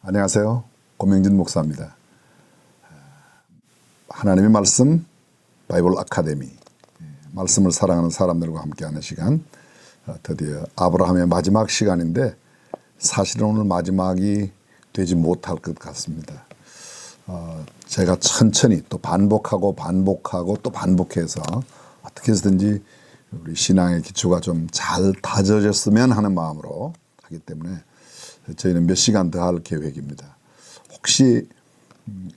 안녕하세요. 고명진 목사입니다. 하나님의 말씀 바이블 아카데미, 말씀을 사랑하는 사람들과 함께하는 시간, 드디어 아브라함의 마지막 시간인데 사실은 오늘 마지막이 되지 못할 것 같습니다. 제가 천천히 또 반복하고 또 반복해서 어떻게 해서든지 우리 신앙의 기초가 좀 잘 다져졌으면 하는 마음으로 하기 때문에 저희는 몇 시간 더 할 계획입니다. 혹시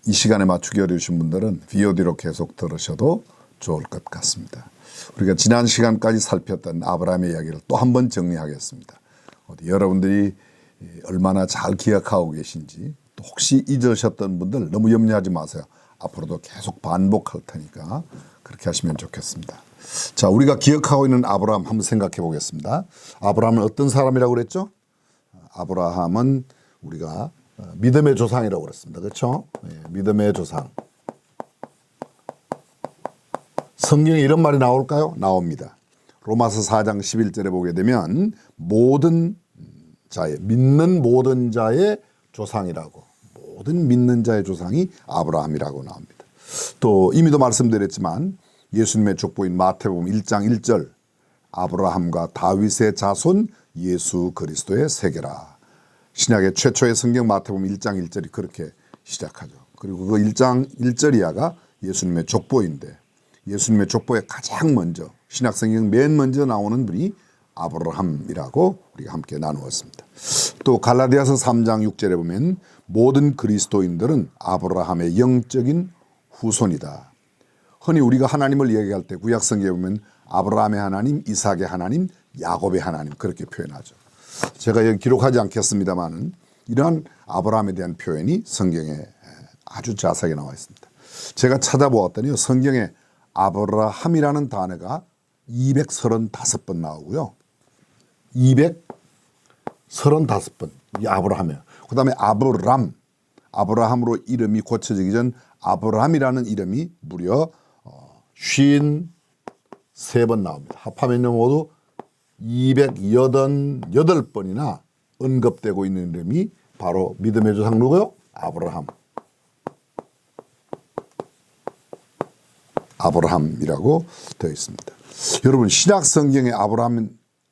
이 시간에 맞추기 어려우신 분들은 VOD로 계속 들으셔도 좋을 것 같습니다. 우리가 지난 시간까지 살폈던 아브라함의 이야기를 또 한 번 정리하겠습니다. 여러분들이 얼마나 잘 기억하고 계신지, 또 혹시 잊으셨던 분들 너무 염려하지 마세요. 앞으로도 계속 반복할 테니까 그렇게 하시면 좋겠습니다. 자, 우리가 기억하고 있는 아브라함 한번 생각해 보겠습니다. 아브라함은 어떤 사람이라고 그랬죠? 아브라함은 우리가 믿음의 조상이라고 그랬습니다. 그렇죠? 믿음의 조상. 성경에 이런 말이 나올까요? 나옵니다. 로마서 4장 11절에 보게 되면 모든 자의, 믿는 모든 자의 조상이라고, 모든 믿는 자의 조상이 아브라함이라고 나옵니다. 또 이미도 말씀드렸지만 예수님의 족보인 마태복음 1장 1절, 아브라함과 다윗의 자손 예수 그리스도의 세계라. 신약의 최초의 성경 마태복음 1장 1절이 그렇게 시작하죠. 그리고 그 1장 1절이야가 예수님의 족보인데, 예수님의 족보에 가장 먼저, 신약 성경 맨 먼저 나오는 분이 아브라함이라고 우리가 함께 나누었습니다. 또 갈라디아서 3장 6절에 보면 모든 그리스도인들은 아브라함의 영적인 후손이다. 흔히 우리가 하나님을 이야기할 때 구약 성경에 보면 아브라함의 하나님, 이삭의 하나님, 야곱의 하나님 그렇게 표현하죠. 제가 여기 기록하지 않겠습니다만은 이러한 아브라함에 대한 표현이 성경에 아주 자세하게 나와 있습니다. 제가 찾아보았더니 성경에 아브라함이라는 단어가 235번 나오고요. 235번 이 아브라함이에요. 그 다음에 아브라함으로 이름이 고쳐지기 전 아브라함이라는 이름이 무려 53번 나옵니다. 합하면 모두 288번이나 언급되고 있는 이름이 바로 믿음의 조상 누구요? 아브라함이라고 되어 있습니다. 여러분, 신약 성경에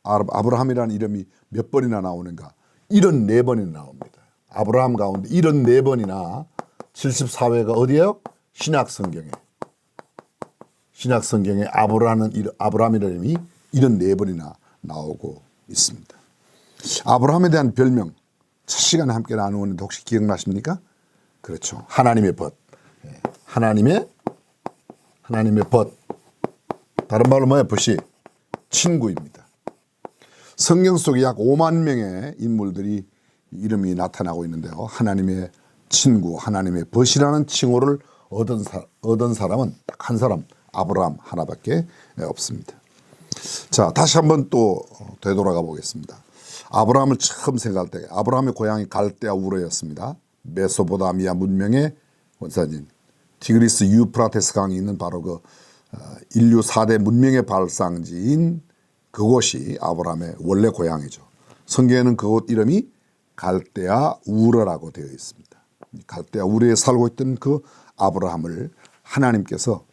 아브라함이라는 이름이 몇 번이나 나오는가? 74번이나 나옵니다. 아브라함 가운데 74번이나 74회가 어디예요? 신약 성경에 아브라함이라는 이름이 74번이나 나오고 있습니다. 아브라함에 대한 별명 첫 시간에 함께 나누었는데 혹시 기억나십니까? 그렇죠. 하나님의 벗. 하나님의 벗. 다른 말로 뭐예요? 벗이 친구입니다. 성경 속에 약 5만 명의 인물들이 이름이 나타나고 있는데요. 하나님의 친구, 하나님의 벗이라는 칭호를 얻은 사람은 딱 한 사람, 아브라함 하나밖에 없습니다. 자, 다시 한번 또 되돌아가 보겠습니다. 아브라함을 처음 생각할 때 아브라함의 고향이 갈대아 우르였습니다. 메소포타미아 문명의 원산지, 티그리스 유프라테스 강이 있는 바로 그 인류 4대 문명의 발상지인 그곳이 아브라함의 원래 고향이죠. 성경에는 그곳 이름이 갈대아 우르라고 되어 있습니다. 갈대아 우르에 살고 있던 그 아브라함을 하나님께서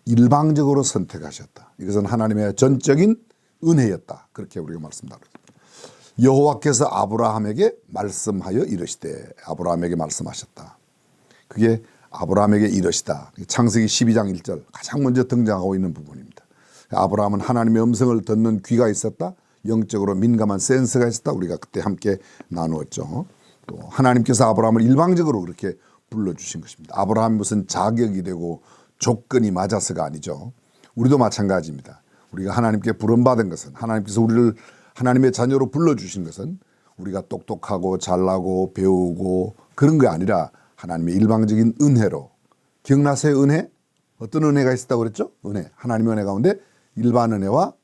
일방적으로 선택하셨다. 이것은 하나님의 전적인 은혜였다. 그렇게 우리가 말씀드립니다. 여호와께서 아브라함에게 말씀하여 이르시되, 아브라함에게 말씀하셨다. 그게 아브라함에게 이르시다. 창세기 12장 1절 가장 먼저 등장하고 있는 부분입니다. 아브라함은 하나님의 음성을 듣는 귀가 있었다. 영적으로 민감한 센스가 있었다. 우리가 그때 함께 나누었죠. 또 하나님께서 아브라함을 일방적으로 그렇게 불러주신 것입니다. 아브라함이 무슨 자격이 되고 조건이 맞아서가 아니죠. 우리도 마찬가지입니다. 우리가 하나님께 부름받은 것은, 하나님께서 우리를 하나님의 자녀로 불러주신 것은 우리가 똑똑하고 잘나고 배우고 그런 게 아니라 하나님의 일방적인 은혜로. 기억나세요? 은혜? 어떤 은혜가 있었다고 그랬죠? 은혜. 하나님의 은혜 가운데 일반 은혜와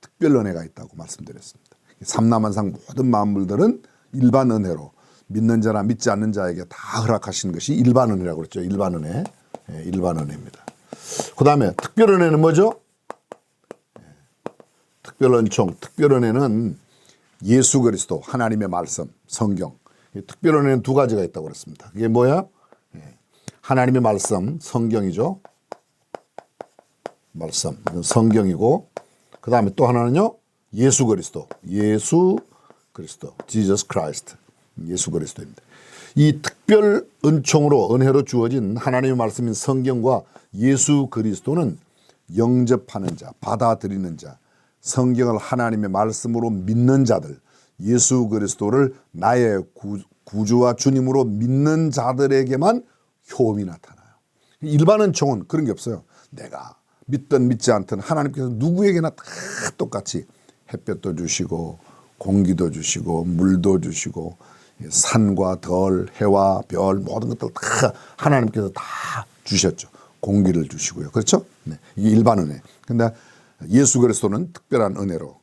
특별 은혜가 있다고 말씀드렸습니다. 삼라만상 모든 만물들은 일반 은혜로, 믿는 자나 믿지 않는 자에게 다 허락하신 것이 일반 은혜라고 그랬죠. 일반 은혜. 일반 은혜입니다. 그 다음에 특별 은혜는 뭐죠? 특별 은총, 특별 은혜는 예수 그리스도, 하나님의 말씀, 성경, 특별 은혜는 두 가지가 있다고 그랬습니다. 이게 뭐야? 하나님의 말씀, 성경이죠. 말씀, 성경이고, 그 다음에 또 하나는요, 예수 그리스도, Jesus Christ, 예수 그리스도입니다. 이 특별 은총으로 은혜로 주어진 하나님의 말씀인 성경과 예수 그리스도는 영접하는 자, 받아들이는 자, 성경을 하나님의 말씀으로 믿는 자들, 예수 그리스도를 나의 구주와 주님으로 믿는 자들에게만 효험이 나타나요. 일반 은총은 그런 게 없어요. 내가 믿든 믿지 않든 하나님께서 누구에게나 다 똑같이 햇볕도 주시고 공기도 주시고 물도 주시고 산과 덜, 해와 별 모든 것들 다 하나님께서 다 주셨죠. 공기를 주시고요. 그렇죠? 네. 이게 일반 은혜. 근데 예수 그리스도는 특별한 은혜로,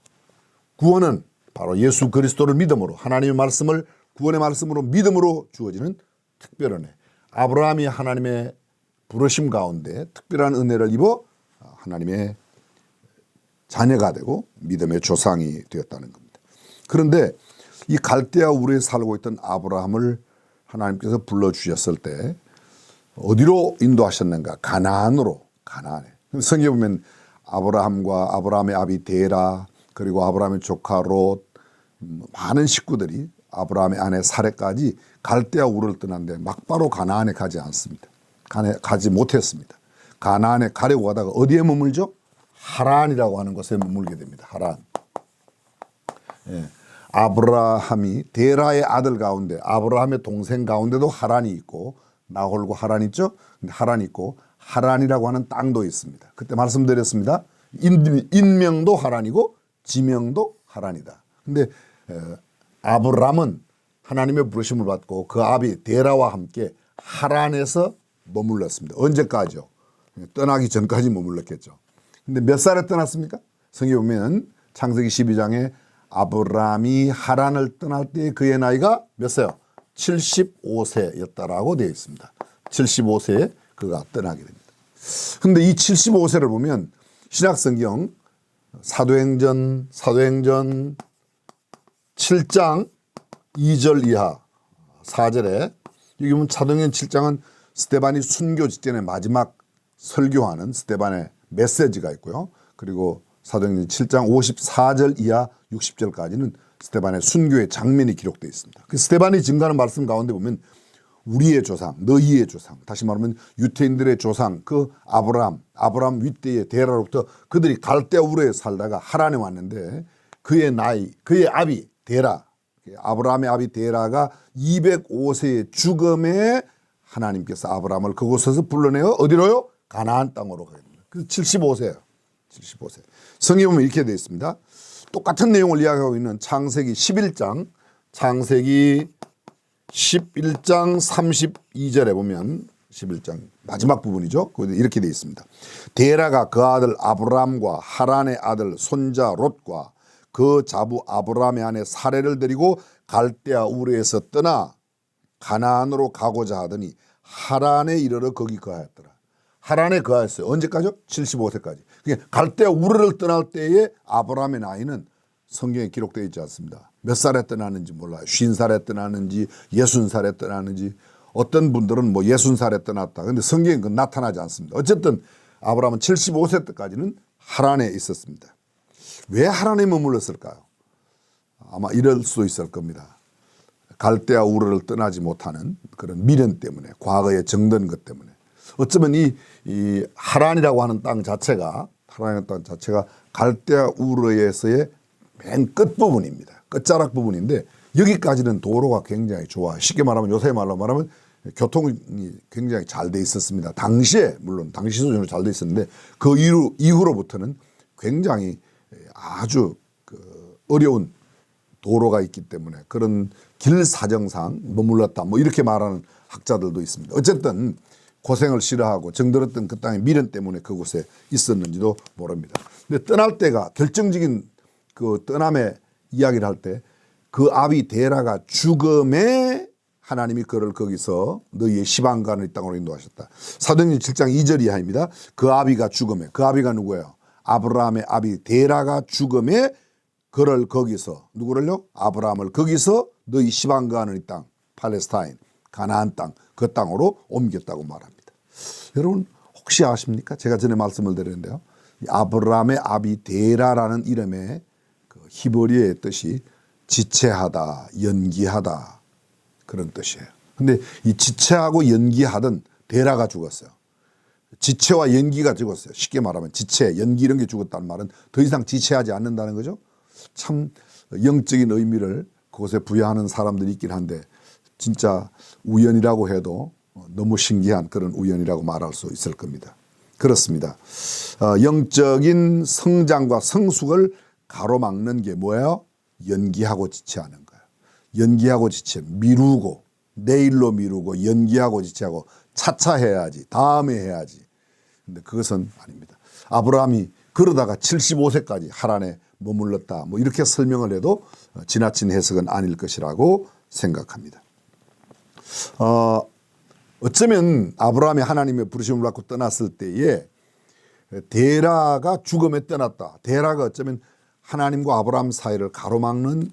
구원은 바로 예수 그리스도를 믿음으로, 하나님의 말씀을 구원의 말씀으로 믿음으로 주어지는 특별 은혜. 아브라함이 하나님의 부르심 가운데 특별한 은혜를 입어 하나님의 자녀가 되고 믿음의 조상이 되었다는 겁니다. 그런데 이 갈대아 우르에 살고 있던 아브라함을 하나님께서 불러주셨을 때 어디로 인도하셨는가? 가나안으로. 가나안에. 성경에 보면 아브라함과 아브라함의 아비 데라, 그리고 아브라함의 조카 롯, 많은 식구들이 아브라함의 아내 사레까지 갈대아 우르를 떠났는데 막바로 가나안에 가지 않습니다. 가지 못했습니다. 가나안에 가려고 하다가 어디에 머물죠? 하란이라고 하는 곳에 머물게 됩니다. 하란. 예. 아브라함이 데라의 아들 가운데, 아브라함의 동생 가운데도 하란이 있고, 나홀과 하란 있죠? 근데 하란이 있고, 하란이라고 하는 땅도 있습니다. 그때 말씀드렸습니다. 인명도 하란이고 지명도 하란이다. 근데 아브람은 하나님의 부르심을 받고 그 아비 데라와 함께 하란에서 머물렀습니다. 언제까지요? 떠나기 전까지 머물렀겠죠. 근데 몇 살에 떠났습니까? 성경에 보면 창세기 12장에 아브람이 하란을 떠날 때 그의 나이가 몇 세요? 75세였다라고 되어 있습니다. 75세에 그가 떠나게 됩니다. 근데 이 75세를 보면 신약성경 사도행전 7장 2절 이하 4절에, 여기 보면 사도행전 7장은 스데반이 순교 직전에 마지막 설교하는 스데반의 메시지가 있고요. 그리고 사도행전 7장 54절 이하 60절까지는 스데반의 순교의 장면이 기록되어 있습니다. 그 스데반이 증거하는 말씀 가운데 보면 우리의 조상, 너희의 조상, 다시 말하면 유태인들의 조상, 그 아브라함 윗대의 데라로부터 그들이 갈대아 우르에 살다가 하란에 왔는데 그의 아비 데라, 아브라함의 아비 데라가 205세의 죽음에 하나님께서 아브라함을 그곳에서 불러내어 어디로요? 가나안 땅으로 가게 됩니다. 그래서 75세예요. 75세. 성경에 보면 이렇게 되어 있습니다. 똑같은 내용을 이야기하고 있는 창세기 11장 32절에 보면 11장 마지막 부분이죠. 거기 이렇게 되어 있습니다. 데라가 그 아들 아브람과 하란의 아들 손자 롯과 그 자부 아브람의 아내 사레를 데리고 갈대아 우르에서 떠나 가나안으로 가고자 하더니 하란에 이르러 거기 거하였더라. 하란에 거하였어요. 언제까지요? 75세까지. 그러니까 갈대아 우르를 떠날 때의 아브람의 나이는 성경에 기록되어 있지 않습니다. 몇 살에 떠나는지 몰라요. 50살에 떠나는지 60살에 떠나는지, 어떤 분들은 뭐 60살에 떠났다. 그런데 성경에 그건 나타나지 않습니다. 어쨌든 아브라함은 75세 때까지는 하란에 있었습니다. 왜 하란에 머물렀을까요? 아마 이럴 수 있을 겁니다. 갈대아 우르를 떠나지 못하는 그런 미련 때문에, 과거에 정든 것 때문에. 어쩌면 이 하란이라고 하는 땅 자체가 갈대아 우르에서의 맨 끝부분입니다. 끝자락 부분인데 여기까지는 도로가 굉장히 좋아요. 쉽게 말하면, 요새 말로 말하면 교통이 굉장히 잘 돼 있었습니다. 당시에, 물론 당시 수준으로 잘 돼 있었는데 그 이후로부터는 굉장히 아주 어려운 도로가 있기 때문에 그런 길 사정상 머물렀다, 뭐 이렇게 말하는 학자들도 있습니다. 어쨌든 고생을 싫어하고 정들었던 그 땅의 미련 때문에 그곳에 있었는지도 모릅니다. 근데 떠날 때가 결정적인 그 떠남의 이야기를 할 때 그 아비 데라가 죽음에 하나님이 그를 거기서 너희의 시방가는 이 땅으로 인도하셨다. 사도행전 7장 2절 이하입니다. 그 아비가 죽음에, 그 아비가 누구예요? 아브라함의 아비 데라가 죽음에 그를 거기서, 누구를요? 아브라함을 거기서 너희 시방가는 이 땅, 팔레스타인, 가나안 땅, 그 땅으로 옮겼다고 말합니다. 여러분 혹시 아십니까? 제가 전에 말씀을 드렸는데요. 아브라함의 아비 데라라는 이름의 그 히브리어의 뜻이 지체하다, 연기하다 그런 뜻이에요. 근데 이 지체하고 연기하던 데라가 죽었어요. 지체와 연기가 죽었어요. 쉽게 말하면 지체, 연기 이런 게 죽었다는 말은 더 이상 지체하지 않는다는 거죠. 참 영적인 의미를 그것에 부여하는 사람들이 있긴 한데 진짜 우연이라고 해도 너무 신기한 그런 우연이라고 말할 수 있을 겁니다. 그렇습니다. 영적인 성장과 성숙을 가로막는 게 뭐예요? 연기하고 지체하는 거예요. 연기하고 지체, 미루고 내일로 미루고 연기하고 지체하고 차차 해야지, 다음에 해야지. 근데 그것은 아닙니다. 아브라함이 그러다가 75세까지 하란에 머물렀다. 뭐 이렇게 설명을 해도 지나친 해석은 아닐 것이라고 생각합니다. 어쩌면 아브라함이 하나님의 부르심을 받고 떠났을 때에 데라가 죽음에 떠났다. 데라가 어쩌면 하나님과 아브라함 사이를 가로막는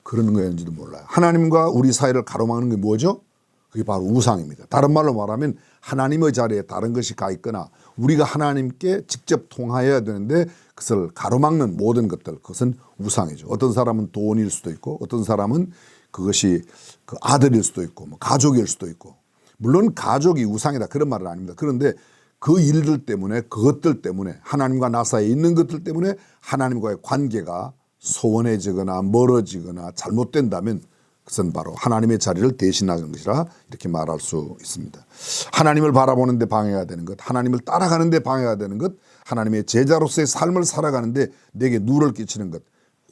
그런 거였는지도 몰라요. 하나님과 우리 사이를 가로막는 게 뭐죠? 그게 바로 우상입니다. 다른 말로 말하면 하나님의 자리에 다른 것이 가 있거나 우리가 하나님께 직접 통하여야 되는데 그것을 가로막는 모든 것들, 그것은 우상이죠. 어떤 사람은 돈일 수도 있고 어떤 사람은 그것이 그 아들일 수도 있고 뭐 가족일 수도 있고, 물론 가족이 우상이다 그런 말은 아닙니다. 그런데 그 일들 때문에, 그것들 때문에, 하나님과 나 사이에 있는 것들 때문에 하나님과의 관계가 소원해지거나 멀어지거나 잘못된다면 그것은 바로 하나님의 자리를 대신하는 것이라 이렇게 말할 수 있습니다. 하나님을 바라보는 데 방해가 되는 것, 하나님을 따라가는 데 방해가 되는 것, 하나님의 제자로서의 삶을 살아가는데 내게 누를 끼치는 것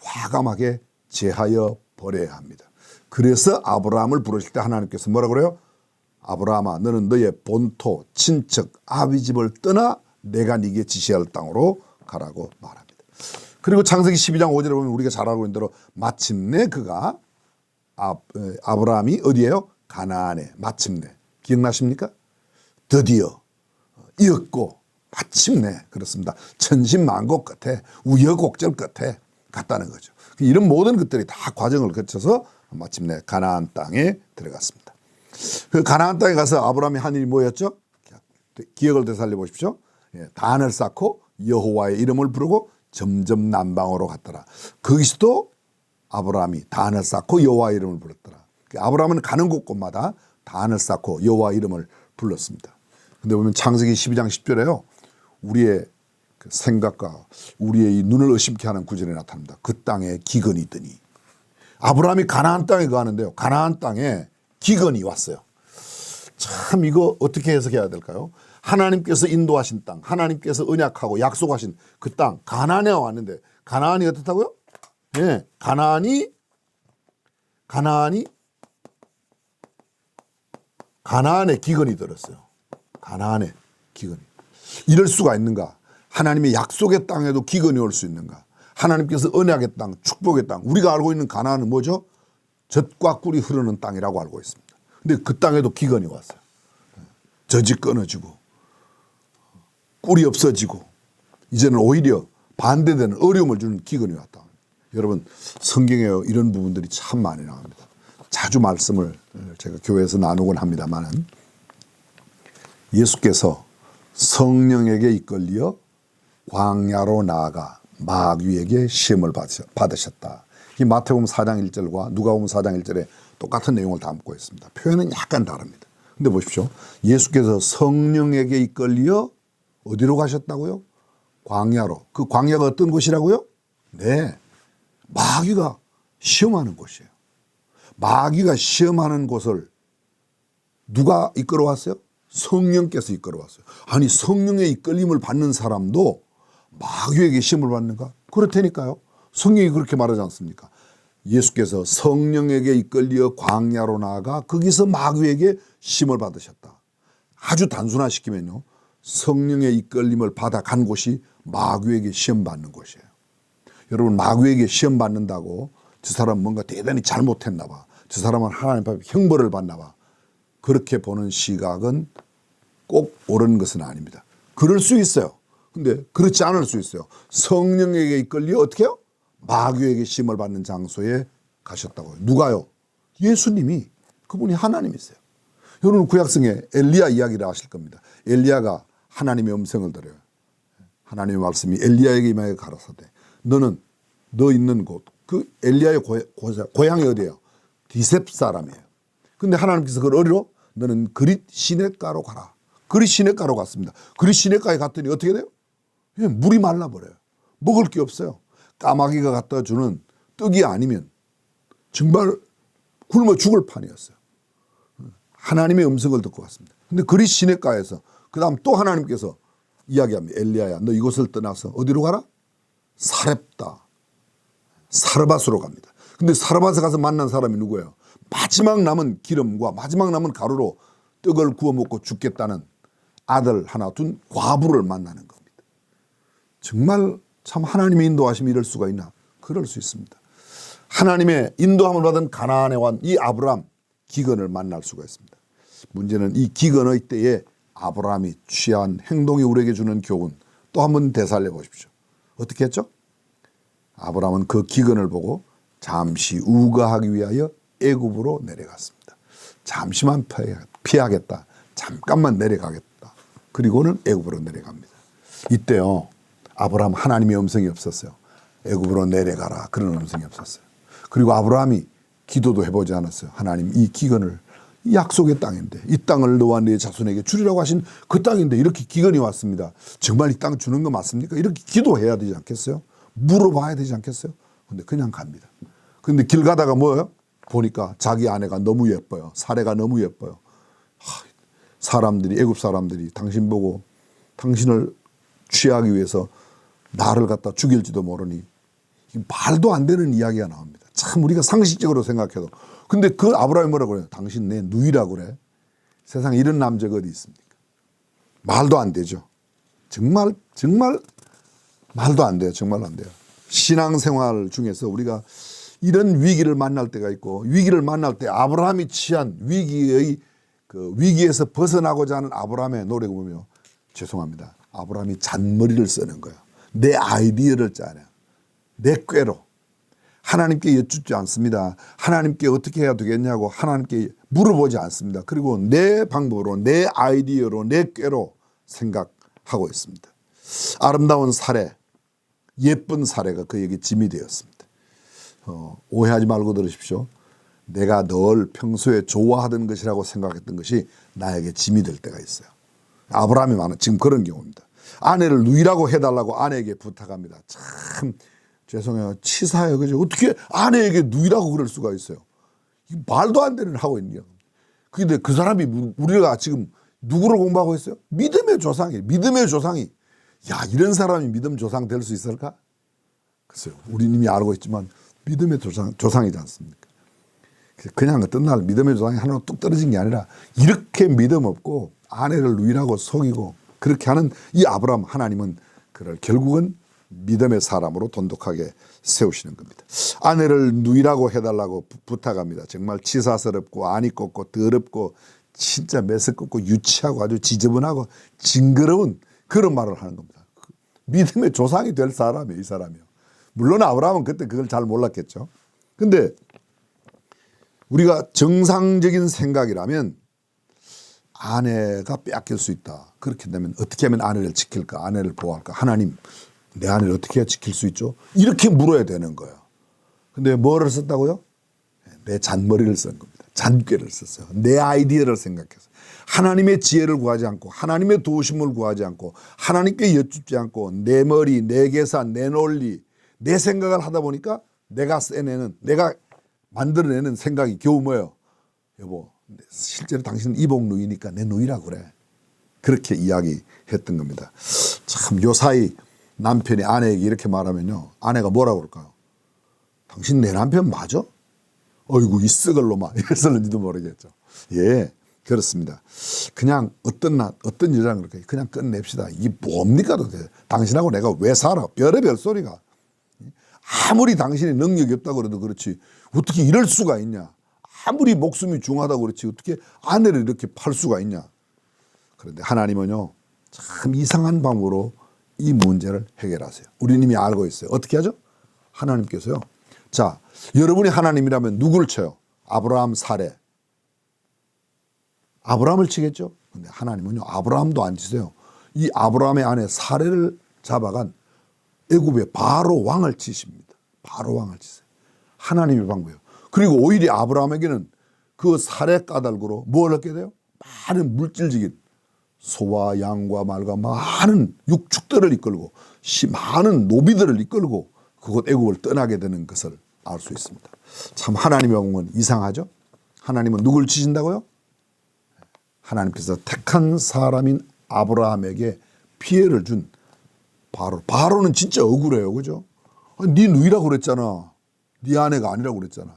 과감하게 제하여 버려야 합니다. 그래서 아브라함을 부르실 때 하나님께서 뭐라 그래요? 아브라함아, 너는 너의 본토, 친척, 아비 집을 떠나 내가 네게 지시할 땅으로 가라고 말합니다. 그리고 창세기 12장 5절에 보면 우리가 잘 알고 있는 대로 마침내 그가 아브라함이 어디예요? 가나안에 마침내. 기억나십니까? 드디어 이었고 마침내 그렇습니다. 천신만고 끝에 우여곡절 끝에 갔다는 거죠. 이런 모든 것들이 다 과정을 거쳐서 마침내 가나안 땅에 들어갔습니다. 그 가나안 땅에 가서 아브라함이 한 일이 뭐였죠? 기억을 되살려 보십시오. 단을 쌓고 여호와의 이름을 부르고 점점 남방으로 갔더라. 거기서도 아브라함이 단을 쌓고 여호와의 이름을 불렀더라. 아브라함은 가는 곳곳마다 단을 쌓고 여호와의 이름을 불렀습니다. 근데 보면 창세기 12장 10절에요. 우리의 그 생각과 우리의 이 눈을 의심케 하는 구절이 나타납니다. 그 땅에 기근이 있더니. 아브라함이 가나안 땅에 가는데요. 가나안 땅에 기근이 왔어요. 참 이거 어떻게 해석해야 될까요? 하나님께서 인도하신 땅, 하나님께서 언약하고 약속하신 그 땅 가나안에 왔는데 가나안이 어떻다고요? 예, 가나안에 기근이 들었어요. 가나안에 기근이. 이럴 수가 있는가? 하나님의 약속의 땅에도 기근이 올 수 있는가? 하나님께서 언약의 땅, 축복의 땅, 우리가 알고 있는 가나안은 뭐죠? 젖과 꿀이 흐르는 땅이라고 알고 있습니다. 근데 그 땅에도 기근이 왔어요. 젖이 끊어지고 꿀이 없어지고 이제는 오히려 반대되는 어려움을 주는 기근이 왔다. 여러분 성경에 이런 부분들이 참 많이 나옵니다. 자주 말씀을 제가 교회에서 나누곤 합니다만 예수께서 성령에게 이끌려 광야로 나아가 마귀에게 시험을 받으셨다. 이 마태복음 4장 1절과 누가복음 4장 1절에 똑같은 내용을 담고 있습니다. 표현은 약간 다릅니다. 근데 보십시오. 예수께서 성령에게 이끌려 어디로 가셨다고요? 광야로. 그 광야가 어떤 곳이라고요? 네, 마귀가 시험하는 곳이에요. 마귀가 시험하는 곳을 누가 이끌어왔어요? 성령께서 이끌어왔어요. 아니 성령의 이끌림을 받는 사람도 마귀에게 시험을 받는가? 그렇다니까요. 성경이 그렇게 말하지 않습니까? 예수께서 성령에게 이끌려 광야로 나아가 거기서 마귀에게 시험을 받으셨다. 아주 단순화시키면요. 성령의 이끌림을 받아 간 곳이 마귀에게 시험 받는 곳이에요. 여러분 마귀에게 시험 받는다고 저 사람 뭔가 대단히 잘못했나 봐. 저 사람은 하나님 앞에 형벌을 받나 봐. 그렇게 보는 시각은 꼭 옳은 것은 아닙니다. 그럴 수 있어요. 근데 그렇지 않을 수 있어요. 성령에게 이끌려 어떻게 해요? 마귀에게 시험을 받는 장소에 가셨다고요. 누가요? 예수님이. 그분이 하나님이세요. 여러분 구약성에 엘리야 이야기를 아실 겁니다. 엘리야가 하나님의 음성을 들어요. 하나님의 말씀이 엘리야에게 임하여 가라사대 너는 너 있는 곳, 그 엘리야의 고향이 어디예요? 디셉 사람이에요. 근데 하나님께서 그걸 어리로 너는 그릿 시냇가로 가라. 그릿 시냇가로 갔습니다. 그릿 시냇가에 갔더니 어떻게 돼요? 물이 말라버려요. 먹을 게 없어요. 까마귀가 갖다 주는 떡이 아니면 정말 굶어 죽을 판이었어요. 하나님의 음성을 듣고 갔습니다. 근데 그릿 시냇가에서 그 다음 또 하나님께서 이야기합니다. 엘리야야 너 이곳을 떠나서 어디로 가라? 사렙다. 사르밧으로 갑니다. 근데 사르밧에 가서 만난 사람이 누구예요? 마지막 남은 기름과 마지막 남은 가루로 떡을 구워 먹고 죽겠다는 아들 하나 둔 과부를 만나는 겁니다. 정말 참 하나님의 인도하심이 이럴 수가 있나? 그럴 수 있습니다. 하나님의 인도함을 받은 가나안에 온 이 아브라함 기근을 만날 수가 있습니다. 문제는 이 기근의 때에 아브라함이 취한 행동이 우리에게 주는 교훈 또 한번 되살려 보십시오. 어떻게 했죠? 아브라함은 그 기근을 보고 잠시 우거하기 위하여 애굽으로 내려갔습니다. 잠시만 피하겠다. 잠깐만 내려가겠다. 그리고는 애굽으로 내려갑니다. 이때요. 아브라함 하나님의 음성이 없었어요. 애굽으로 내려가라. 그런 음성이 없었어요. 그리고 아브라함이 기도도 해보지 않았어요. 하나님 이 기근을 약속의 땅인데 이 땅을 너와 네 자손에게 주리라고 하신 그 땅인데 이렇게 기근이 왔습니다. 정말 이 땅 주는 거 맞습니까? 이렇게 기도해야 되지 않겠어요? 물어봐야 되지 않겠어요? 근데 그냥 갑니다. 근데 길 가다가 뭐예요? 보니까 자기 아내가 너무 예뻐요. 사례가 너무 예뻐요. 사람들이 애굽 사람들이 당신 보고 당신을 취하기 위해서 나를 갖다 죽일지도 모르니 말도 안 되는 이야기가 나옵니다. 참 우리가 상식적으로 생각해도 근데 그 아브라함이 뭐라고 그래요? 당신 내 누이라고 그래. 세상에 이런 남자가 어디 있습니까? 말도 안 되죠. 정말 말도 안 돼요. 정말 안 돼요. 신앙생활 중에서 우리가 이런 위기를 만날 때가 있고 위기를 만날 때 아브라함이 취한 위기의 그 위기에서 벗어나고자 하는 아브라함의 노력을 보면 죄송합니다. 아브라함이 잔머리를 쓰는 거예요. 내 아이디어를 짜내요. 내 꾀로. 하나님께 여쭙지 않습니다. 하나님께 어떻게 해야 되겠냐고 하나님께 물어보지 않습니다. 그리고 내 방법으로 내 아이디어로 내 꾀로 생각하고 있습니다. 아름다운 사례, 예쁜 사례가 그에게 짐이 되었습니다. 오해하지 말고 들으십시오. 내가 늘 평소에 좋아하던 것이라고 생각했던 것이 나에게 짐이 될 때가 있어요. 아브라함이 많은 지금 그런 경우입니다. 아내를 누이라고 해달라고 아내에게 부탁합니다. 참 죄송해요. 치사해요. 그죠? 어떻게 아내에게 누이라고 그럴 수가 있어요. 말도 안 되는 하고 있는 거예요. 근데 그 사람이 우리가 지금 누구를 공부하고 있어요? 믿음의 조상이에요. 믿음의 조상이. 야, 이런 사람이 믿음 조상 될 수 있을까? 글쎄요. 우리는 이미 알고 있지만 믿음의 조상이지 않습니까? 그냥 어떤 날 믿음의 조상이 하나로 뚝 떨어진 게 아니라 이렇게 믿음 없고 아내를 누이라고 속이고 그렇게 하는 이 아브라함 하나님은 그를 결국은 믿음의 사람으로 돈독하게 세우시는 겁니다. 아내를 누이라고 해달라고 부탁합니다. 정말 치사스럽고 아니 꼽고 더럽고 진짜 매스껍고 유치하고 아주 지저분하고 징그러운 그런 말을 하는 겁니다. 믿음의 조상이 될 사람이에요. 이 사람이요. 물론 아브라함은 그때 그걸 잘 몰랐겠죠. 근데 우리가 정상적인 생각이라면 아내가 빼앗길 수 있다. 그렇게 되면 어떻게 하면 아내를 지킬까? 아내를 보호할까? 하나님, 내 아내를 어떻게 해야 지킬 수 있죠? 이렇게 물어야 되는 거예요. 근데 뭐를 썼다고요? 내 잔머리를 쓴 겁니다. 잔꾀를 썼어요. 내 아이디어를 생각해서. 하나님의 지혜를 구하지 않고 하나님의 도우심을 구하지 않고 하나님께 여쭙지 않고 내 머리, 내 계산, 내 논리, 내 생각을 하다 보니까 내가 만들어내는 생각이 겨우 뭐예요? 여보, 실제로 당신은 이복 누이니까 내 누이라고 그래. 그렇게 이야기했던 겁니다. 참 요사이 남편이 아내에게 이렇게 말하면요. 아내가 뭐라고 그럴까요? 당신 내 남편 맞아? 어이구 이 썩을 놈아. 이랬을는지도 모르겠죠. 예, 그렇습니다. 그냥 어떤 여자는 그렇게 그냥 끝냅시다. 이게 뭡니까 도대체. 당신하고 내가 왜 살아? 별의별 소리가. 아무리 당신이 능력이 없다고 그래도 그렇지 어떻게 이럴 수가 있냐. 아무리 목숨이 중하다고 그렇지 어떻게 아내를 이렇게 팔 수가 있냐. 그런데 하나님은요. 참 이상한 방법으로 이 문제를 해결하세요. 우리는 이미 알고 있어요. 어떻게 하죠? 하나님께서요. 자, 여러분이 하나님이라면 누구를 쳐요? 아브라함 사례. 아브라함을 치겠죠. 근데 하나님은요, 아브라함도 안 치세요. 이 아브라함의 아내 사레를 잡아간 애굽의 바로 왕을 치십니다. 바로 왕을 치세요. 하나님의 방법이에요. 그리고 오히려 아브라함에게는 그 사레 까닭으로 뭘 얻게 돼요? 많은 물질적인 소와 양과 말과 많은 육축들을 이끌고 많은 노비들을 이끌고 그곳 애굽을 떠나게 되는 것을 알 수 있습니다. 참 하나님의 방법은 이상하죠. 하나님은 누굴 치신다고요? 하나님께서 택한 사람인 아브라함에게 피해를 준 바로는 진짜 억울해요. 그죠? 네 누이라고 그랬잖아. 네 아내가 아니라고 그랬잖아.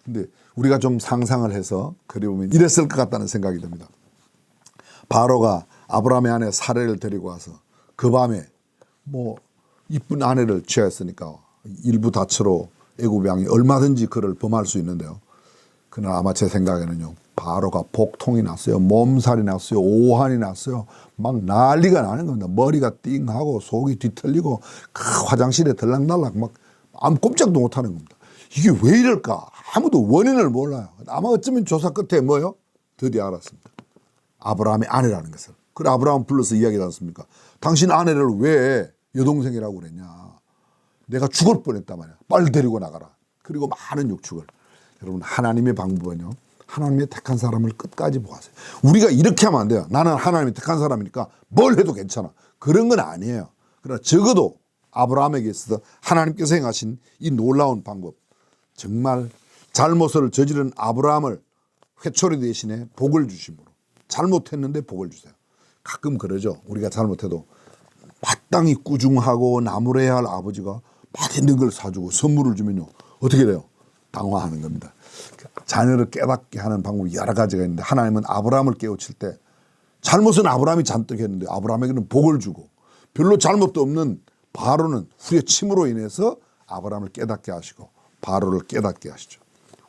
근데 우리가 좀 상상을 해서 그려보면 이랬을 것 같다는 생각이 듭니다. 바로가 아브라함의 아내 사레를 데리고 와서 그 밤에 뭐 이쁜 아내를 취하였으니까 일부 다처로 애굽 왕이 얼마든지 그를 범할 수 있는데요. 그러나 아마 제 생각에는요, 바로가 복통이 났어요. 몸살이 났어요. 오한이 났어요. 막 난리가 나는 겁니다. 머리가 띵하고 속이 뒤틀리고 그 화장실에 들락날락 막 아무 꼼짝도 못하는 겁니다. 이게 왜 이럴까? 아무도 원인을 몰라요. 아마 어쩌면 조사 끝에 뭐요? 드디어 알았습니다. 아브라함의 아내라는 것을. 그래 아브라함 불러서 이야기하지 않습니까? 당신 아내를 왜 여동생이라고 그랬냐? 내가 죽을 뻔했단 말이야. 빨리 데리고 나가라. 그리고 많은 육축을. 여러분 하나님의 방법은요, 하나님의 택한 사람을 끝까지 보아세요. 우리가 이렇게 하면 안 돼요. 나는 하나님이 택한 사람이니까 뭘 해도 괜찮아. 그런 건 아니에요. 그러나 적어도 아브라함에게 있어서 하나님께서 행하신 이 놀라운 방법, 정말 잘못을 저지른 아브라함을 회초리 대신에 복을 주심으로, 잘못했는데 복을 주세요. 가끔 그러죠. 우리가 잘못해도 마땅히 꾸중하고 나무래야 할 아버지가 맛있는 걸 사주고 선물을 주면요, 어떻게 돼요? 당황하는 겁니다. 자녀를 깨닫게 하는 방법이 여러 가지가 있는데, 하나님은 아브라함을 깨우칠 때 잘못은 아브라함이 잔뜩 했는데 아브라함에게는 복을 주고, 별로 잘못도 없는 바로는 후려침으로 인해서 아브라함을 깨닫게 하시고 바로를 깨닫게 하시죠.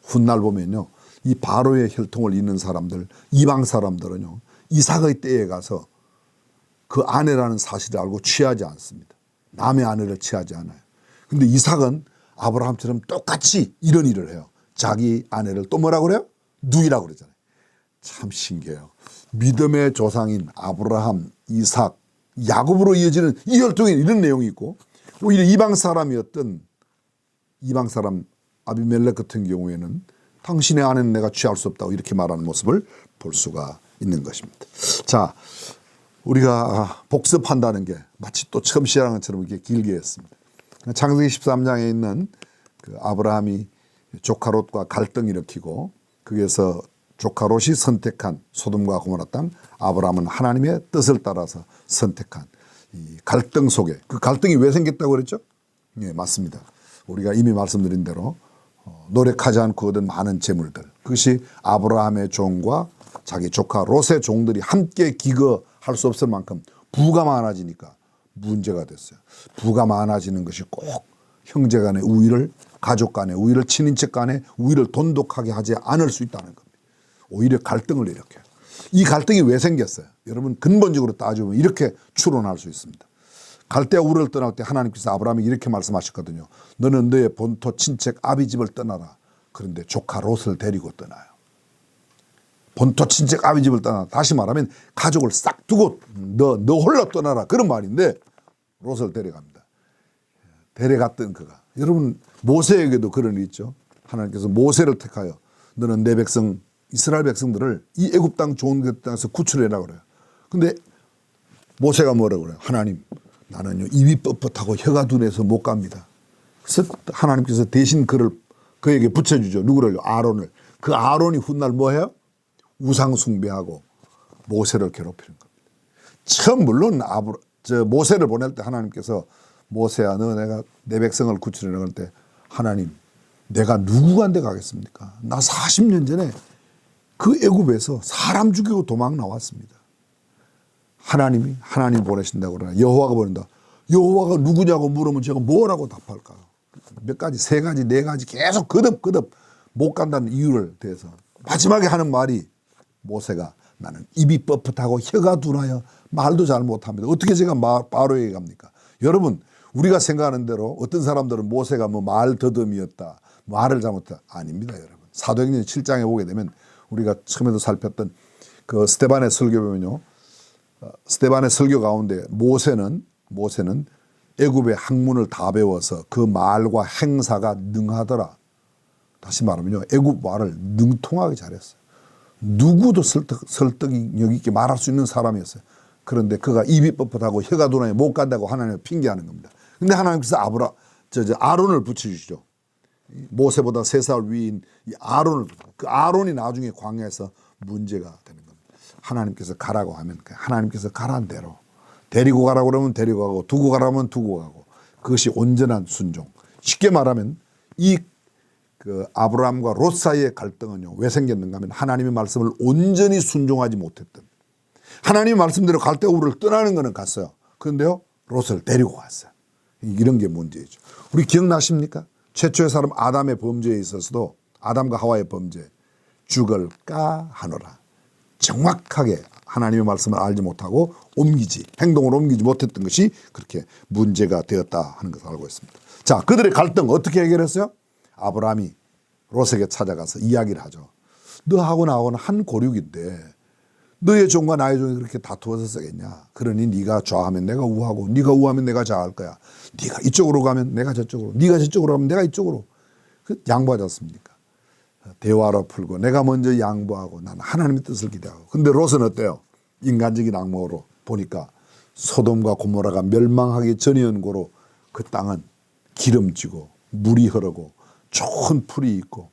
훗날 보면요, 이 바로의 혈통을 잇는 사람들, 이방 사람들은요, 이삭의 때에 가서 그 아내라는 사실을 알고 취하지 않습니다. 남의 아내를 취하지 않아요. 근데 이삭은 아브라함처럼 똑같이 이런 일을 해요. 자기 아내를 또 뭐라고 그래요? 누이라고 그러잖아요. 참 신기해요. 믿음의 조상인 아브라함, 이삭, 야곱으로 이어지는 이 혈통에 이런 내용이 있고, 오히려 이방 사람이었던 이방 사람 아비멜렉 같은 경우에는 당신의 아내는 내가 취할 수 없다고 이렇게 말하는 모습을 볼 수가 있는 것입니다. 자, 우리가 복습한다는 게 마치 또 처음 시작한 것처럼 이렇게 길게 했습니다. 창세기 13장에 있는 그 아브라함이 조카 롯과 갈등 일으키고 거기에서 조카 롯이 선택한 소돔과 고모라 땅, 아브라함은 하나님의 뜻을 따라서 선택한 이 갈등 속에, 그 갈등이 왜 생겼다고 그랬죠? 예, 맞습니다. 우리가 이미 말씀드린 대로 노력하지 않고 얻은 많은 재물들, 그것이 아브라함의 종과 자기 조카 롯의 종들이 함께 기거할 수 없을 만큼 부가 많아지니까 문제가 됐어요. 부가 많아지는 것이 꼭 형제 간의 우위를, 가족 간의 우위를, 친인척 간의 우위를 돈독하게 하지 않을 수 있다는 겁니다. 오히려 갈등을 일으켜요. 이 갈등이 왜 생겼어요? 여러분 근본적으로 따지면 이렇게 추론할 수 있습니다. 갈대아 우르를 떠날 때 하나님께서 아브라함에게 이렇게 말씀하셨거든요. 너는 너의 본토 친척 아비 집을 떠나라. 그런데 조카 롯을 데리고 떠나요. 본토 친척 아비 집을 떠나, 다시 말하면 가족을 싹 두고 너 홀로 떠나라, 그런 말인데 롯을 데려갑니다. 데려갔던 그가, 여러분 모세에게도 그런 일이 있죠. 하나님께서 모세를 택하여 너는 내 백성 이스라엘 백성들을 이 애굽 땅 좋은 땅에서 구출해라 그래요. 근데 모세가 뭐라고 그래요? 하나님, 나는요 입이 뻣뻣하고 혀가 둔해서 못 갑니다. 그래서 하나님께서 대신 그에게 붙여주죠. 누구를요? 아론을. 그 아론이 훗날 뭐해요? 우상 숭배하고 모세를 괴롭히는 겁니다. 처음 물론 모세를 보낼 때 하나님께서 모세야, 너 내가 내 백성을 구출해라 할 때, 하나님, 내가 누구한테 가겠습니까? 나 40년 전에 그 애굽에서 사람 죽이고 도망 나왔습니다. 하나님 보내신다고 그러나, 여호와가 보낸다. 여호와가 누구냐고 물으면 제가 뭐라고 답할까요? 몇 가지, 세 가지, 네 가지 계속 거듭 못 간다는 이유를 대해서 마지막에 하는 말이, 모세가 나는 입이 뻣뻣하고 혀가 둔하여 말도 잘 못합니다. 어떻게 제가 바로에게 갑니까? 여러분, 우리가 생각하는 대로 어떤 사람들은 모세가 뭐 말 더듬이었다, 말을 잘못했다. 아닙니다, 여러분. 사도행전 7장에 보게 되면 우리가 처음에도 살폈던 그 스데반의 설교 보면요. 스데반의 설교 가운데 모세는 애굽의 학문을 다 배워서 그 말과 행사가 능하더라. 다시 말하면요. 애굽 말을 능통하게 잘했어요. 누구도 설득력 있게 말할 수 있는 사람이었어요. 그런데 그가 입이 뻣뻣하고 혀가 둔하니 못 간다고 하나님을 핑계하는 겁니다. 근데 하나님께서 아론을 붙여주시죠. 모세보다 3살 위인 이 아론을, 그 아론이 나중에 광야에서 문제가 되는 겁니다. 하나님께서 가라고 하면 하나님께서 가라는 대로, 데리고 가라고 그러면 데리고 가고, 두고 가라면 두고 가고, 그것이 온전한 순종. 쉽게 말하면 그 아브라함과 롯 사이의 갈등은요, 왜 생겼는가 하면 하나님의 말씀을 온전히 순종하지 못했던, 하나님의 말씀대로 갈대우를 떠나는 거는 갔어요. 그런데요, 롯을 데리고 갔어요. 이런 게 문제죠. 우리 기억나십니까? 최초의 사람 아담의 범죄에 있어서도, 아담과 하와의 범죄, 죽을까 하노라. 정확하게 하나님의 말씀을 알지 못하고 행동으로 옮기지 못했던 것이 그렇게 문제가 되었다 하는 것을 알고 있습니다. 자, 그들의 갈등 어떻게 해결했어요? 아브라함이 롯에게 찾아가서 이야기를 하죠. 너하고 나하고는 한 고륙인데 너의 종과 나의 종이 그렇게 다투어서 쓰겠냐. 그러니 네가 좌하면 내가 우하고, 네가 우하면 내가 좌할 거야. 네가 이쪽으로 가면 내가 저쪽으로, 네가 저쪽으로 가면 내가 이쪽으로. 양보하지 않습니까? 대화로 풀고 내가 먼저 양보하고 나는 하나님의 뜻을 기대하고. 근데 롯은 어때요? 인간적인 악몽으로 보니까 소돔과 고모라가 멸망하기 전이었고로 그 땅은 기름지고 물이 흐르고 좋은 풀이 있고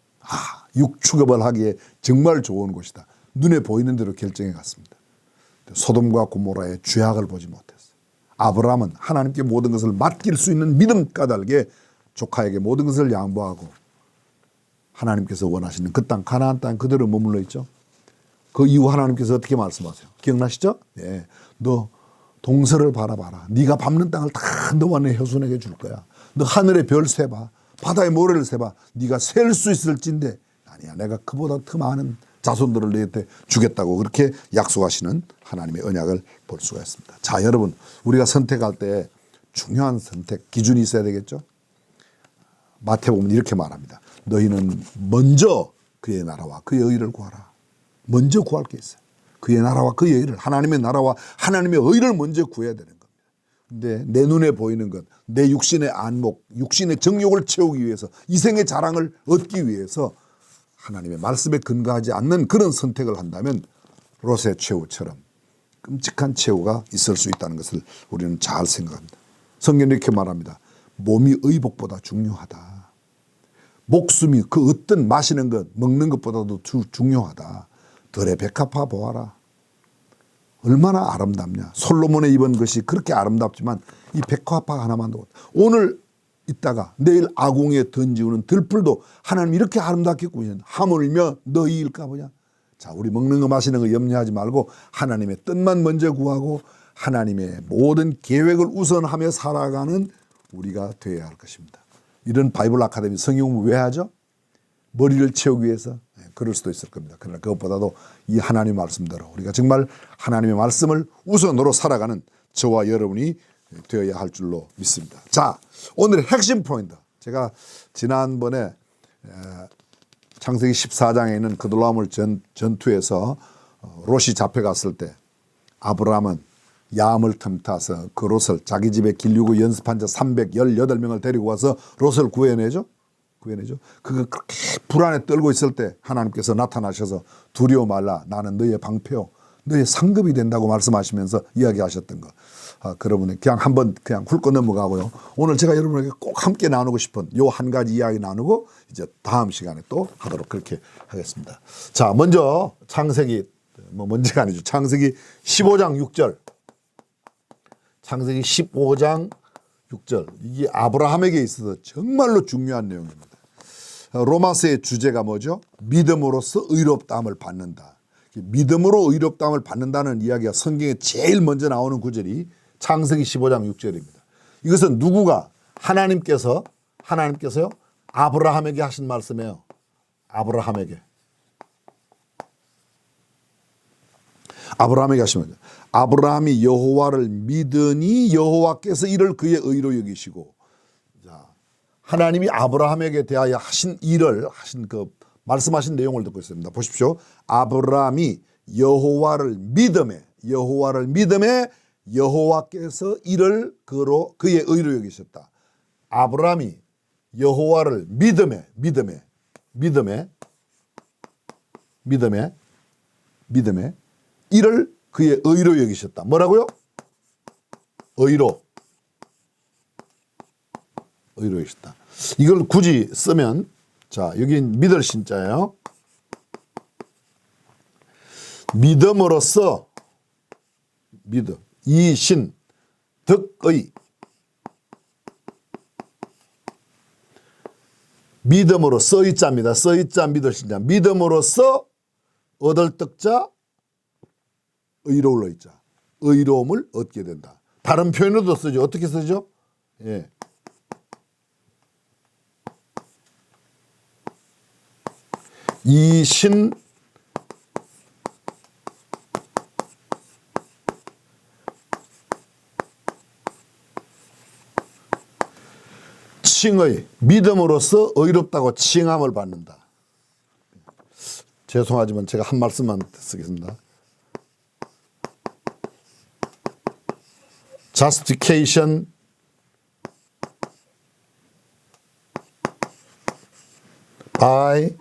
육축업을 하기에 정말 좋은 곳이다. 눈에 보이는 대로 결정해 갔습니다. 소돔과 고모라의 죄악을 보지 못했어요. 아브라함은 하나님께 모든 것을 맡길 수 있는 믿음 까닭에 조카에게 모든 것을 양보하고 하나님께서 원하시는 그 땅 가나안 땅 그대로 머물러 있죠. 그 이후 하나님께서 어떻게 말씀하세요? 기억나시죠? 예, 너 동서를 바라봐라. 네가 밟는 땅을 다 너와 내 후손에게 줄 거야. 너 하늘의 별 세봐. 바다의 모래를 세봐. 네가 셀 수 있을진데 아니야. 내가 그보다 더 많은 자손들을 너희한테 주겠다고 그렇게 약속하시는 하나님의 언약을 볼 수가 있습니다. 자, 여러분, 우리가 선택할 때 중요한 선택 기준이 있어야 되겠죠. 마태복음은 이렇게 말합니다. 너희는 먼저 그의 나라와 그의 의를 구하라. 먼저 구할 게 있어요. 그의 나라와 그의 의를, 하나님의 나라와 하나님의 의를 먼저 구해야 되는 겁니다. 근데 내 눈에 보이는 것, 내 육신의 안목, 육신의 정욕을 채우기 위해서, 이생의 자랑을 얻기 위해서 하나님의 말씀에 근거하지 않는 그런 선택을 한다면 롯의 최후처럼 끔찍한 최후가 있을 수 있다는 것을 우리는 잘 생각합니다. 성경은 이렇게 말합니다. 몸이 의복보다 중요하다. 목숨이 그 어떤 마시는 것, 먹는 것보다도 중요하다. 들의 백합화 보아라. 얼마나 아름답냐. 솔로몬의 입은 것이 그렇게 아름답지만 이 백합화 하나만 도 오늘 있다가 내일 아궁이에 던지우는 들풀도 하나님 이렇게 아름답게 꾸미는 하물며 너희일까 보냐. 자, 우리 먹는 거 마시는 거 염려하지 말고 하나님의 뜻만 먼저 구하고 하나님의 모든 계획을 우선하며 살아가는 우리가 되어야 할 것입니다. 이런 바이블 아카데미 성경을 왜 하죠? 머리를 채우기 위해서? 그럴 수도 있을 겁니다. 그러나 그것보다도 이 하나님의 말씀대로 우리가 정말 하나님의 말씀을 우선으로 살아가는 저와 여러분이 되어야 할 줄로 믿습니다. 자, 오늘의 핵심 포인트. 제가 지난번에 창세기 14장에 있는 그돌라오물 전투에서 롯이 잡혀갔을 때 아브라함은 야함을 틈타서 그 롯을 자기 집에 기르고 연습한 자 318명을 데리고 와서 롯을 구해내죠. 그가 그렇게 불안에 떨고 있을 때 하나님께서 나타나셔서 두려워 말라. 나는 너의 방패요. 너의 상급이 된다고 말씀하시면서 이야기하셨던 거. 그러면 그냥 한번 그냥 훑고 넘어가고요. 오늘 제가 여러분에게 꼭 함께 나누고 싶은 요 한 가지 이야기 나누고 이제 다음 시간에 또 하도록 그렇게 하겠습니다. 자, 먼저 창세기 먼저가 아니죠. 창세기 15장 6절. 창세기 15장 6절. 이게 아브라함에게 있어서 정말로 중요한 내용입니다. 로마서의 주제가 뭐죠? 믿음으로써 의롭다함을 받는다. 믿음으로 의롭다함을 받는다는 이야기가 성경에 제일 먼저 나오는 구절이 창세기 15장 6절입니다. 이것은 누구가 하나님께서요 아브라함에게 하신 말씀이에요. 아브라함에게 하신 말씀. 아브라함이 여호와를 믿으니 여호와께서 이를 그의 의로 여기시고. 자, 하나님이 아브라함에게 대하여 하신 일을 하신 그 말씀하신 내용을 듣고 있습니다. 보십시오. 아브라함이 여호와를 믿음에 여호와께서 이를 그의 의로 여기셨다. 아브라함이 여호와를 믿음에 이를 그의 의로 여기셨다. 뭐라고요? 의로 여기셨다. 이걸 굳이 쓰면, 자, 여기 믿을 신자예요. 믿음으로써 이신 득의 믿음으로써 이자입니다. 써이자 믿을 신자. 믿음으로써 얻을 득자 의로울 의자. 의로움을 얻게 된다. 다른 표현으로도 쓰죠. 어떻게 쓰죠? 예. 이신 칭의 믿음으로써 의롭다고 칭함을 받는다. 죄송하지만 제가 한 말씀만 쓰겠습니다. justification by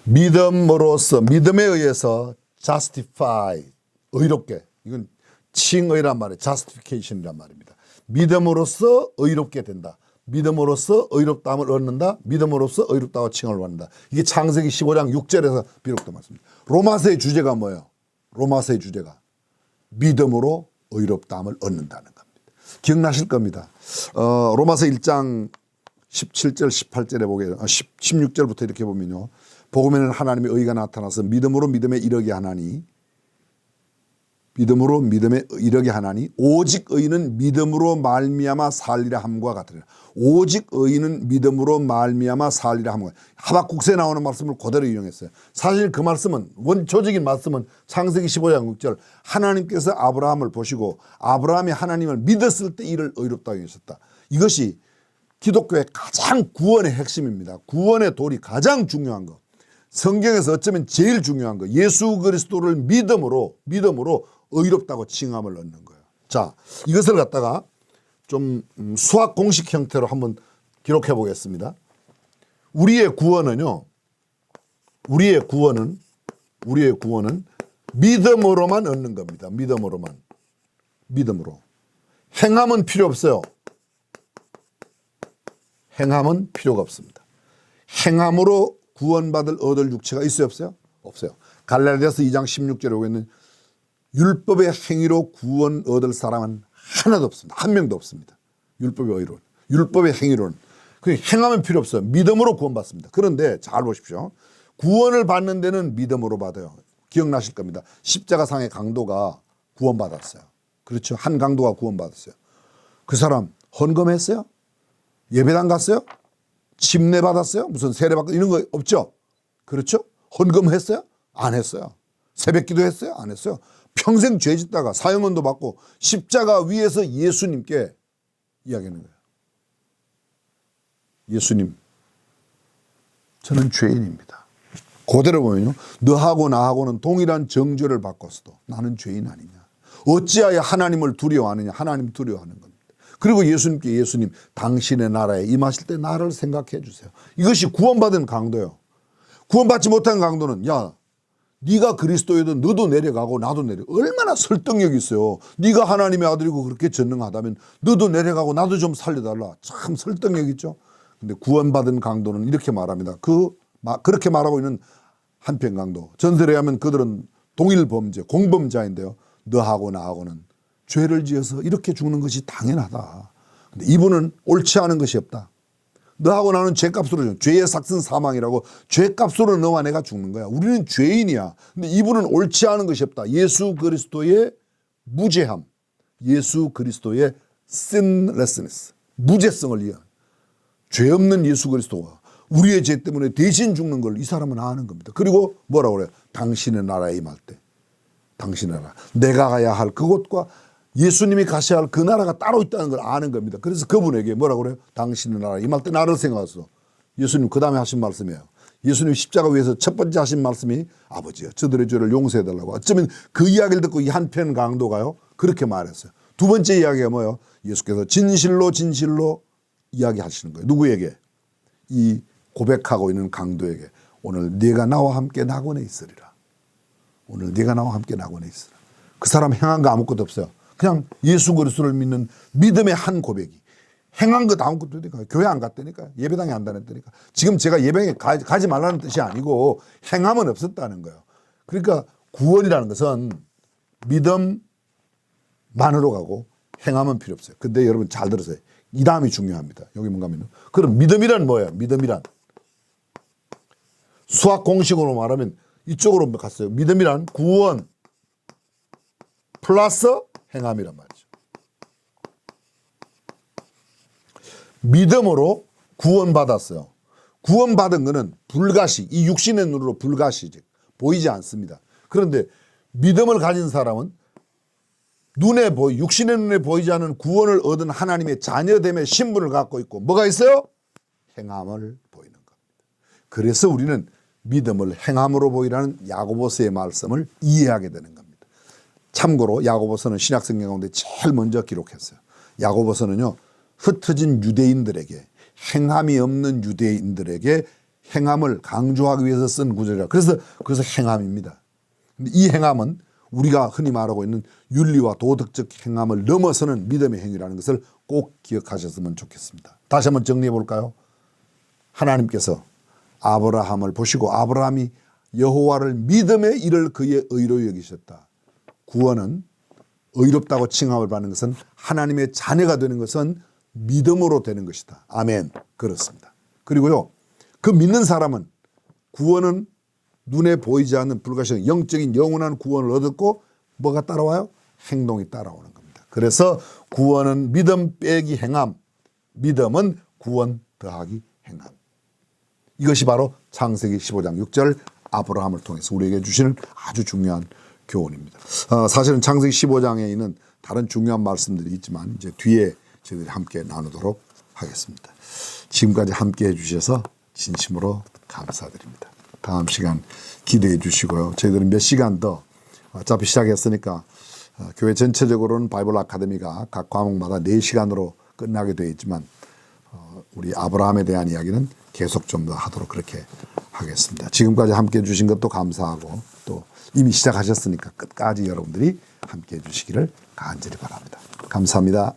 믿음으로써, 믿음에 의해서 justify, 의롭게. 이건 칭의란 말이에요. justification이란 말입니다. 믿음으로써 의롭게 된다. 믿음으로써 의롭다함을 얻는다. 믿음으로써 의롭다고 칭을 받는다. 이게 창세기 15장 6절에서 비록된 말씀입니다. 로마서의 주제가 뭐예요? 로마서의 주제가 믿음으로 의롭다함을 얻는다는 겁니다. 기억나실 겁니다. 로마서 1장 17절 18절에 보게 16절부터 이렇게 보면요. 복음에는 하나님의 의가 나타나서 믿음으로 믿음에 이르게 하나니 오직 의인은 믿음으로 말미암아 살리라 함과 같으리라. 오직 의인은 믿음으로 말미암아 살리라 함과. 하박국서에 나오는 말씀을 그대로 인용했어요. 사실 그 말씀은, 원초적인 말씀은 창세기 15장 6절, 하나님께서 아브라함을 보시고 아브라함이 하나님을 믿었을 때 이를 의롭다고 하셨다. 이것이 기독교의 가장 구원의 핵심입니다. 구원의 도리, 가장 중요한 것. 성경에서 어쩌면 제일 중요한 거, 예수 그리스도를 믿음으로 의롭다고 칭함을 얻는 거예요. 자, 이것을 갖다가 좀 수학 공식 형태로 한번 기록해 보겠습니다. 우리의 구원은 믿음으로만 얻는 겁니다. 믿음으로. 행함은 필요 없어요. 행함은 필요가 없습니다. 행함으로 구원받을 얻을 육체가 있어요, 없어요? 없어요. 갈라디아서 2장 16절에 보고 있는 율법의 행위로 구원 얻을 사람은 하나도 없습니다. 한 명도 없습니다. 율법의 행위로는. 행하면 필요 없어요. 믿음으로 구원받습니다. 그런데 잘 보십시오. 구원을 받는 데는 믿음으로 받아요. 기억나실 겁니다. 십자가상의 강도가 구원받았어요. 그렇죠. 한 강도가 구원받았어요. 그 사람 헌금했어요? 예배당 갔어요? 침례 받았어요? 무슨 세례 받고 이런 거 없죠? 그렇죠? 헌금했어요? 안 했어요. 새벽기도 했어요? 안 했어요. 평생 죄 짓다가 사형언도 받고 십자가 위에서 예수님께 이야기하는 거예요. 예수님, 저는 죄인입니다. 그대로 보면요, 너하고 나하고는 동일한 정죄를 받고서도 나는 죄인 아니냐. 어찌하여 하나님을 두려워하느냐. 하나님 두려워하는 겁니다. 그리고 예수님, 당신의 나라에 임하실 때 나를 생각해 주세요. 이것이 구원받은 강도예요. 구원받지 못한 강도는, 야, 네가 그리스도이든 너도 내려가고 나도 내려. 얼마나 설득력이 있어요. 네가 하나님의 아들이고 그렇게 전능하다면 너도 내려가고 나도 좀 살려달라. 참 설득력 있죠. 근데 구원받은 강도는 이렇게 말합니다. 그렇게 말하고 있는 한편 강도. 전설에 의하면 그들은 동일 범죄, 공범자인데요. 너하고 나하고는 죄를 지어서 이렇게 죽는 것이 당연하다. 근데 이분은 옳지 않은 것이 없다. 너하고 나는 죄값으로, 죄의 삭슨 사망이라고 죄값으로 너와 내가 죽는 거야. 우리는 죄인이야. 근데 이분은 옳지 않은 것이 없다. 예수 그리스도의 무죄함, 예수 그리스도의 sinlessness, 무죄성을 이해한 죄 없는 예수 그리스도가 우리의 죄 때문에 대신 죽는 걸 이 사람은 아는 겁니다. 그리고 뭐라고 그래요? 당신의 나라에 임할 때, 당신의 나라, 내가 가야 할 그곳과 예수님이 가셔야 할 그 나라가 따로 있다는 걸 아는 겁니다. 그래서 그분에게 뭐라고 그래요? 당신의 나라에 임할 때 나를 생각하소. 예수님 그 다음에 하신 말씀이에요. 예수님 십자가 위에서 첫 번째 하신 말씀이 아버지여 저들의 죄를 용서해달라고. 어쩌면 그 이야기를 듣고 이 한편 강도가요 그렇게 말했어요. 두 번째 이야기가 뭐예요? 예수께서 진실로 진실로 이야기하시는 거예요. 누구에게? 이 고백하고 있는 강도에게. 오늘 네가 나와 함께 낙원에 있으리라. 오늘 네가 나와 함께 낙원에 있으리라. 그 사람 행한 거 아무것도 없어요. 그냥 예수 그리스도를 믿는 믿음의 한 고백이. 행한 것 아무것도 없으니까. 교회 안 갔다니까. 예배당에 안 다녔다니까. 지금 제가 예배당에 가지 말라는 뜻이 아니고 행함은 없었다는 거예요. 그러니까 구원이라는 것은 믿음만으로 가고 행함은 필요 없어요. 근데 여러분 잘 들으세요. 이 다음이 중요합니다. 여기 뭔가 하면. 그럼 믿음이란 뭐예요? 믿음이란. 수학 공식으로 말하면 이쪽으로 갔어요. 믿음이란 구원 플러스 행함이란 말이죠. 믿음으로 구원받았어요. 구원받은 거는 불가시, 이 육신의 눈으로 불가시지 보이지 않습니다. 그런데 믿음을 가진 사람은 육신의 눈에 보이지 않는 구원을 얻은 하나님의 자녀됨의 신분을 갖고 있고 뭐가 있어요? 행함을 보이는 겁니다. 그래서 우리는 믿음을 행함으로 보이라는 야고보서의 말씀을 이해하게 되는 겁니다. 참고로 야고보서는 신약성경 가운데 제일 먼저 기록했어요. 야고보서는요. 흩어진 유대인들에게 행함이 없는 유대인들에게 행함을 강조하기 위해서 쓴 구절이라. 그래서 행함입니다. 근데 이 행함은 우리가 흔히 말하고 있는 윤리와 도덕적 행함을 넘어서는 믿음의 행위라는 것을 꼭 기억하셨으면 좋겠습니다. 다시 한번 정리해 볼까요? 하나님께서 아브라함을 보시고 아브라함이 여호와를 믿음에 이를 그의 의로 여기셨다. 구원은 의롭다고 칭함을 받는 것은 하나님의 자녀가 되는 것은 믿음으로 되는 것이다. 아멘. 그렇습니다. 그리고요. 그 믿는 사람은 구원은 눈에 보이지 않는 불가시한 영적인 영원한 구원을 얻었고 뭐가 따라와요? 행동이 따라오는 겁니다. 그래서 구원은 믿음 빼기 행함, 믿음은 구원 더하기 행함. 이것이 바로 창세기 15장 6절 아브라함을 통해서 우리에게 주시는 아주 중요한 교훈입니다. 사실은 창세기 15장에 있는 다른 중요한 말씀들이 있지만 이제 뒤에 저희들이 함께 나누도록 하겠습니다. 지금까지 함께 해주셔서 진심으로 감사드립니다. 다음 시간 기대해 주시고요. 저희들은 몇 시간 더 어차피 시작했으니까 교회 전체적으로는 바이블 아카데미가 각 과목마다 4시간으로 끝나게 되어 있지만 우리 아브라함에 대한 이야기는 계속 좀 더 하도록 그렇게 하겠습니다. 지금까지 함께 해 주신 것도 감사하고 또 이미 시작하셨으니까 끝까지 여러분들이 함께 해 주시기를 간절히 바랍니다. 감사합니다.